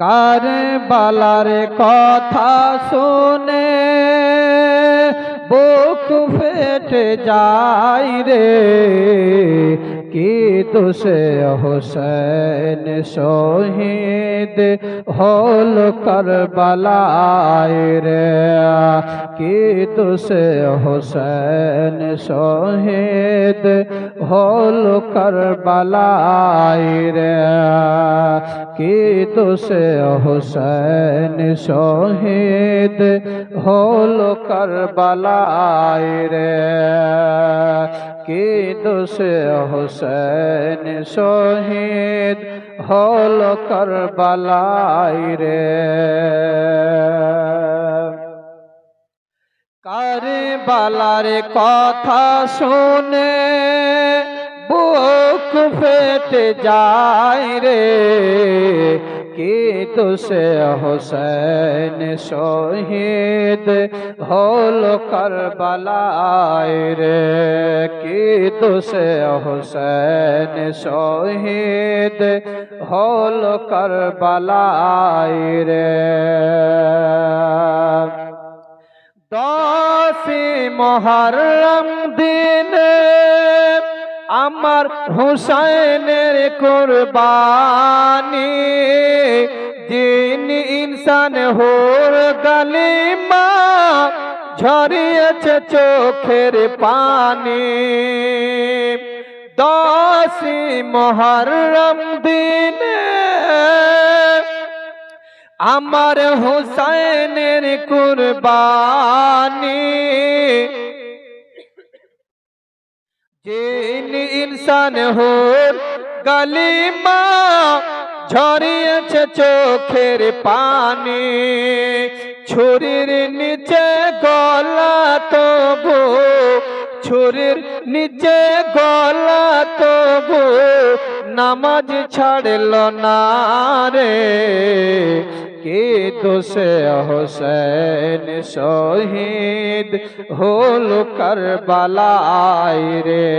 কারবালার কথা শুনে বুক ফেটে যায় রে, কি দোষে হোসেন শহীদ হল কারবালায় রে, কি দোষে হোসেন শহীদ হল কারবালায় রে, কি দোষে হোসেন শহীদ হল কারবালায় রে, কি দোষে হোসেন শহীদ হল কারবালায় রে। কারবালার কথা শুনে বুক ফেটে যায় রে, কি দোষে হোসেন শহীদ হল কারবালায় রে, কি দোষে হোসেন শহীদ হল কারবালায় রে। 10 মুহররম দিনে আমার হুসাইনের কুরবানি, জিন ইনসান হোর গালিমা ঝরিয়েছে চোখের পানি। 10 মুহররম দিনে আমার হুসাইনের কুরবানি, জিন ইনসান হোর গালিমা ঝরিয়েছে চোখের পানি। ছুরির নিচে গলা তবু, ছুরির নিচে গলা তবু নামাজ ছাড়ল না রে, কি দোষে হোসেন শহীদ হল কারবালায় রে,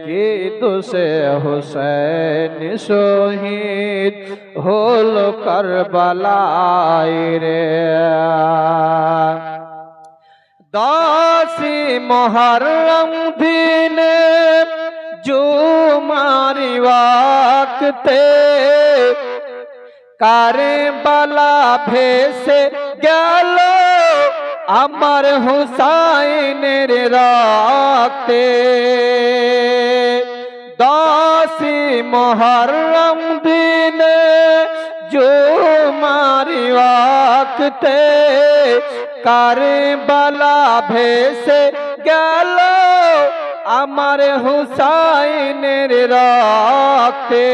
কি দোষে হোসেন শহীদ হল কারবালায় রে। 10 মুহররম দিনে জুমারি ওয়াক্তে কারবালা ভেসে গেল আমার হুসাইনের রক্তে। 10 মুহররম দিনে জুমারি ওয়াক্তে কারবালা ভেসে গেল আমার হুসাইনের রক্তে।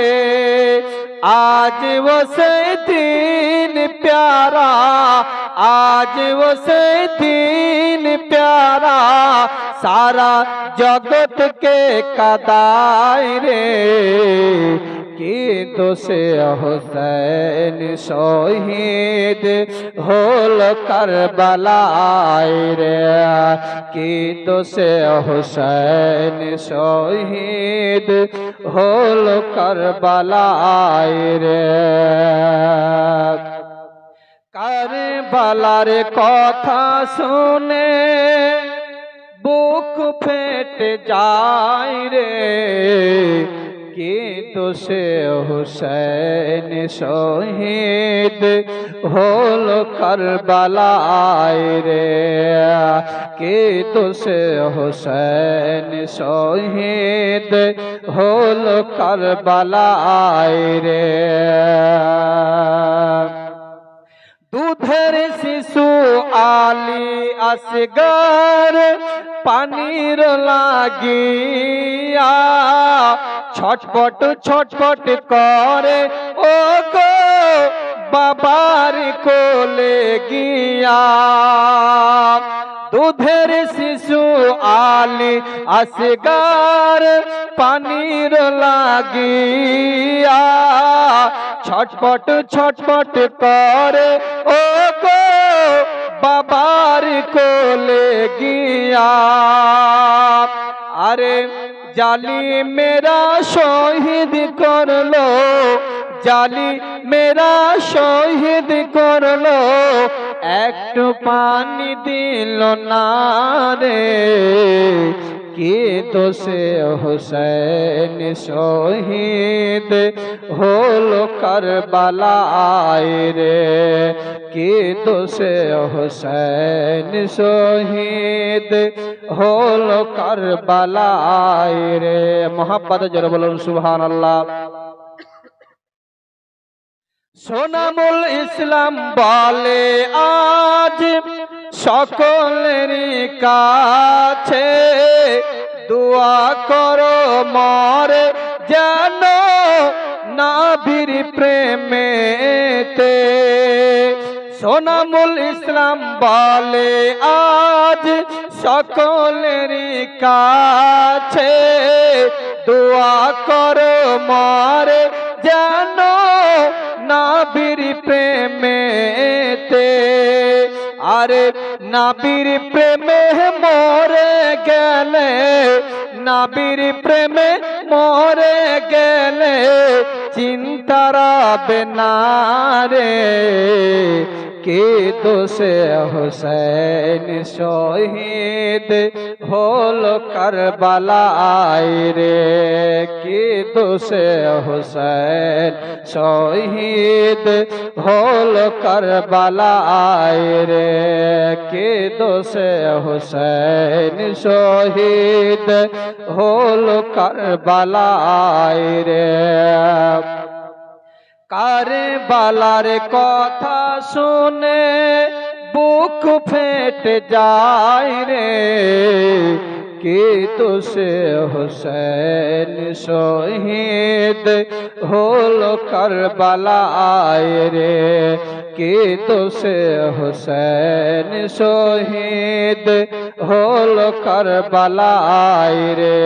आज वो से दिन प्यारा, आज वो से दिन प्यारा सारा जगत के कदाई रे, कि दोषे हुसैन शहीद होल करबलाय रे, कि दोषे हुसैन शहीद होल करबलाय रे। কারবালার কথা শুনে বুক ফেটে যায় রে, কি দোষে হুসেন শহীদ হল কারবালায় রে, কি দোষে হুসেন শহীদ হল কারবালায় রে। দুধের শিশু আলী আসগর পানির লাগিয়া ছটপট ছটপট করে ও গো বাবার কোলে গিয়া। দুধের শিশু আলী আসগর পানির লাগিয়া ছটপট ছটপট করে ও গো বাবার কোলে গিয়া। আরে জালি মেরা শহীদ করলো, জালি মেরা শহীদ করলো, একটু পানি দিল না রে। কি দোষে হুসैन শহীদ হলো কারবালায় রে। কি দোষে হুসैन শহীদ হলো কারবালায় রে। মোহাব্বত জোরে বলুন সুবহানাল্লাহ। সোনামুল ইসলাম বলে আজ সকলেরই কাছে, দোয়া করো মরে যেন নবীর প্রেমেতে। সোনামুল ইসলাম বলে আজ সকলেরই কাছে, দোয়া করো মরে যেন নবীর প্রেমেতে। আরে নবীর প্রেমে মরে গেলে, নবীর প্রেমে মরে গেলে চিন্তা রবে না রে। কে দোষে হুসैन শহীদ হলো কারবালায় রে। কে দোষে হুসैन শহীদ হলো কারবালায় রে। কে দোষে হুসैन শহীদ হলো কারবালায় রে। কারবালার কথা শুনে বুক ফেটে যায় রে। কে দোষে হুসैन শহীদ হলো কারবালায় রে। কে দোষে হুসैन শহীদ হলো কারবালায় রে।